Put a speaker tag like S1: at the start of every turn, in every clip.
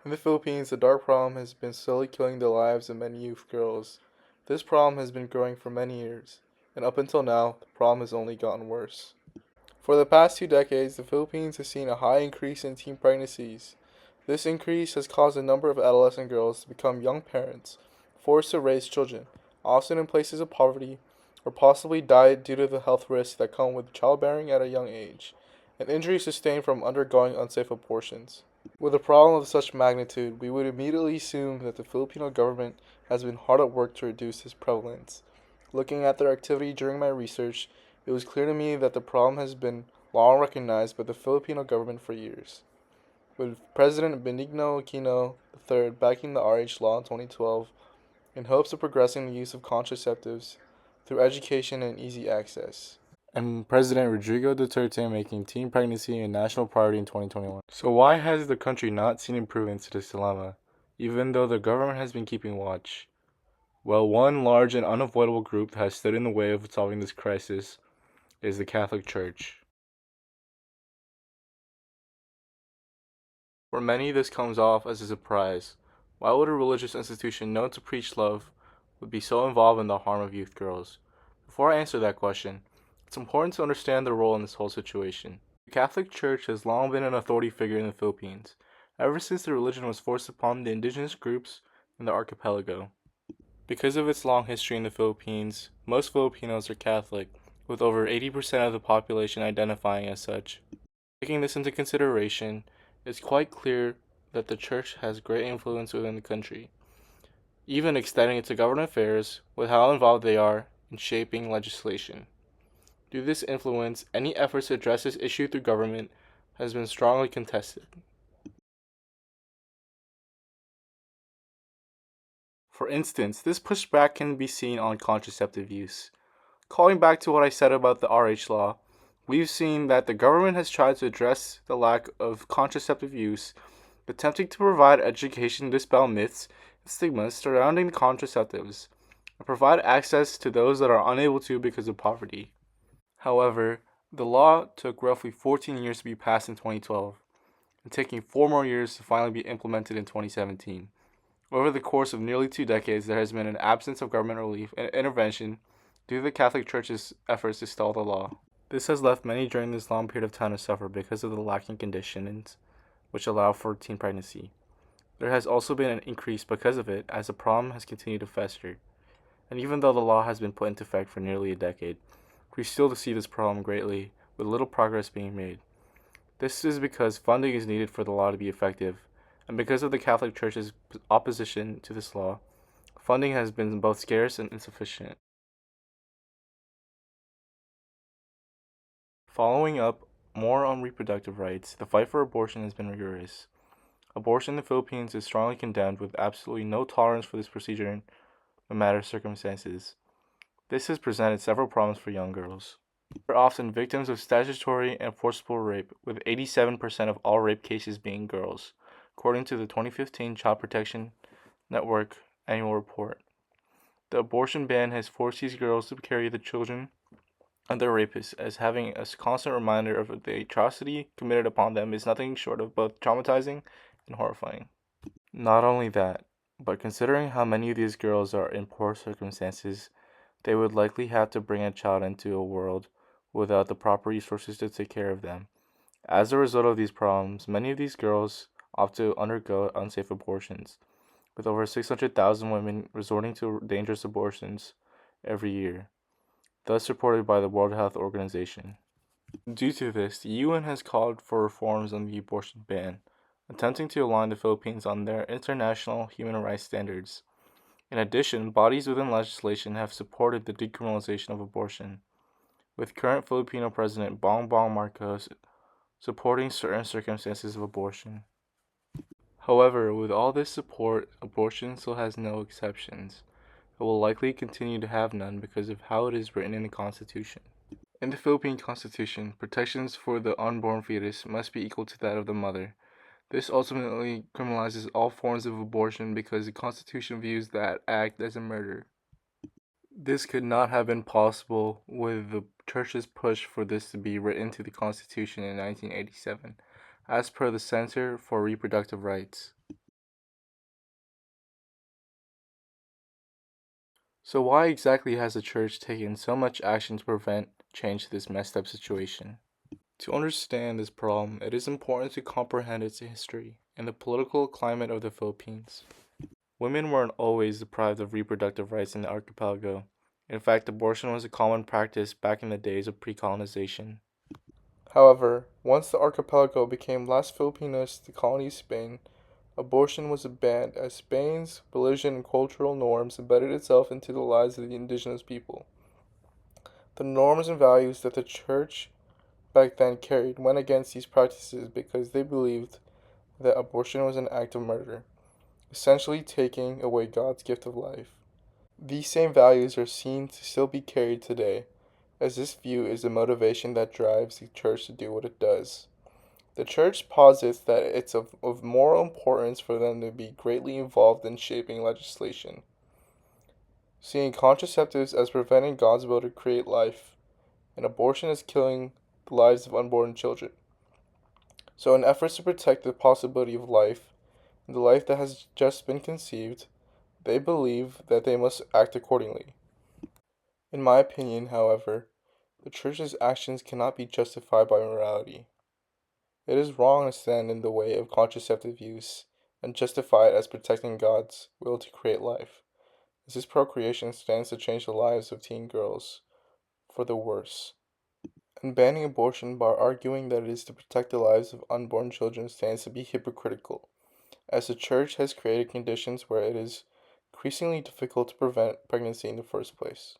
S1: In the Philippines, the dark problem has been slowly killing the lives of many youth girls. This problem has been growing for many years, and up until now, the problem has only gotten worse. For the past 2 decades, the Philippines has seen a high increase in teen pregnancies. This increase has caused a number of adolescent girls to become young parents, forced to raise children, often in places of poverty, or possibly die due to the health risks that come with childbearing at a young age, and injuries sustained from undergoing unsafe abortions. With a problem of such magnitude, we would immediately assume that the Filipino government has been hard at work to reduce its prevalence. Looking at their activity during my research, it was clear to me that the problem has been long recognized by the Filipino government for years. With President Benigno Aquino III backing the RH law in 2012 in hopes of progressing the use of contraceptives through education and easy access, and President Rodrigo Duterte making teen pregnancy a national priority in 2021. So why has the country not seen improvements to this dilemma, even though the government has been keeping watch? Well, one large and unavoidable group that has stood in the way of solving this crisis is the Catholic Church. For many, this comes off as a surprise. Why would a religious institution known to preach love would be so involved in the harm of youth girls? Before I answer that question, it's important to understand their role in this whole situation. The Catholic Church has long been an authority figure in the Philippines, ever since the religion was forced upon the indigenous groups in the archipelago. Because of its long history in the Philippines, most Filipinos are Catholic, with over 80% of the population identifying as such. Taking this into consideration, it's quite clear that the Church has great influence within the country, even extending it to government affairs with how involved they are in shaping legislation. Due to this influence, any efforts to address this issue through government has been strongly contested. For instance, this pushback can be seen on contraceptive use. Calling back to what I said about the RH law, we've seen that the government has tried to address the lack of contraceptive use, attempting to provide education to dispel myths and stigmas surrounding contraceptives, and provide access to those that are unable to because of poverty. However, the law took roughly 14 years to be passed in 2012, and taking 4 more years to finally be implemented in 2017. Over the course of nearly 2 decades, there has been an absence of government relief and intervention due to the Catholic Church's efforts to stall the law. This has left many during this long period of time to suffer because of the lacking conditions which allow for teen pregnancy. There has also been an increase because of it as the problem has continued to fester. And even though the law has been put into effect for nearly a decade, we still see this problem greatly, with little progress being made. This is because funding is needed for the law to be effective, and because of the Catholic Church's opposition to this law, funding has been both scarce and insufficient. Following up more on reproductive rights, the fight for abortion has been rigorous. Abortion in the Philippines is strongly condemned with absolutely no tolerance for this procedure no matter circumstances. This has presented several problems for young girls. They are often victims of statutory and forcible rape, with 87% of all rape cases being girls, according to the 2015 Child Protection Network annual report. The abortion ban has forced these girls to carry the children of their rapists, as having a constant reminder of the atrocity committed upon them is nothing short of both traumatizing and horrifying. Not only that, but considering how many of these girls are in poor circumstances, they would likely have to bring a child into a world without the proper resources to take care of them. As a result of these problems, many of these girls opt to undergo unsafe abortions, with over 600,000 women resorting to dangerous abortions every year, thus reported by the World Health Organization. Due to this, the UN has called for reforms on the abortion ban, attempting to align the Philippines on their international human rights standards. In addition, bodies within legislation have supported the decriminalization of abortion, with current Filipino President Bongbong Marcos supporting certain circumstances of abortion. However, with all this support, abortion still has no exceptions. It will likely continue to have none because of how it is written in the Constitution. In the Philippine Constitution, protections for the unborn fetus must be equal to that of the mother. This ultimately criminalizes all forms of abortion because the Constitution views that act as a murder. This could not have been possible with the Church's push for this to be written into the Constitution in 1987, as per the Center for Reproductive Rights. So why exactly has the church taken so much action to prevent change to this messed up situation? To understand this problem, it is important to comprehend its history and the political climate of the Philippines. Women weren't always deprived of reproductive rights in the archipelago. In fact, abortion was a common practice back in the days of pre-colonization. However, once the archipelago became Las Filipinas, the colony of Spain, abortion was banned as Spain's religion and cultural norms embedded itself into the lives of the indigenous people. The norms and values that the church back then carried went against these practices because they believed that abortion was an act of murder, essentially taking away God's gift of life. These same values are seen to still be carried today, as this view is the motivation that drives the church to do what it does. The church posits that it's of moral importance for them to be greatly involved in shaping legislation, seeing contraceptives as preventing God's will to create life, and abortion as killing the lives of unborn children. So, in efforts to protect the possibility of life, and the life that has just been conceived, they believe that they must act accordingly. In my opinion, however, the church's actions cannot be justified by morality. It is wrong to stand in the way of contraceptive use and justify it as protecting God's will to create life, as this procreation stands to change the lives of teen girls for the worse. And banning abortion by arguing that it is to protect the lives of unborn children stands to be hypocritical, as the church has created conditions where it is increasingly difficult to prevent pregnancy in the first place.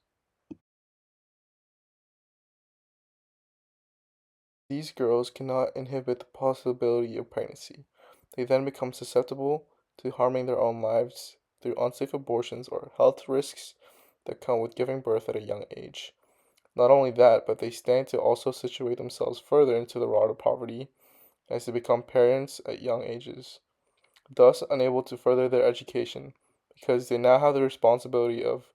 S1: These girls cannot inhibit the possibility of pregnancy. They then become susceptible to harming their own lives through unsafe abortions or health risks that come with giving birth at a young age. Not only that, but they stand to also situate themselves further into the road of poverty as they become parents at young ages, thus unable to further their education because they now have the responsibility of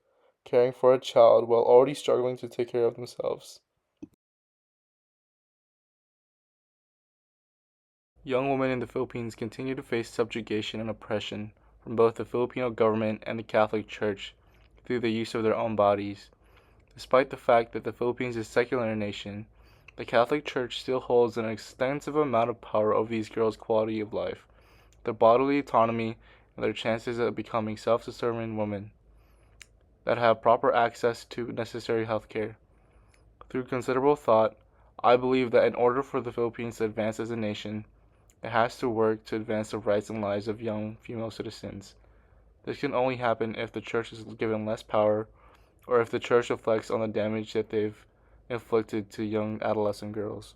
S1: caring for a child while already struggling to take care of themselves. Young women in the Philippines continue to face subjugation and oppression from both the Filipino government and the Catholic Church through the use of their own bodies. Despite the fact that the Philippines is a secular nation, the Catholic Church still holds an extensive amount of power over these girls' quality of life, their bodily autonomy, and their chances of becoming self-determined women that have proper access to necessary health care. Through considerable thought, I believe that in order for the Philippines to advance as a nation, it has to work to advance the rights and lives of young female citizens. This can only happen if the church is given less power or if the church reflects on the damage that they've inflicted to young adolescent girls.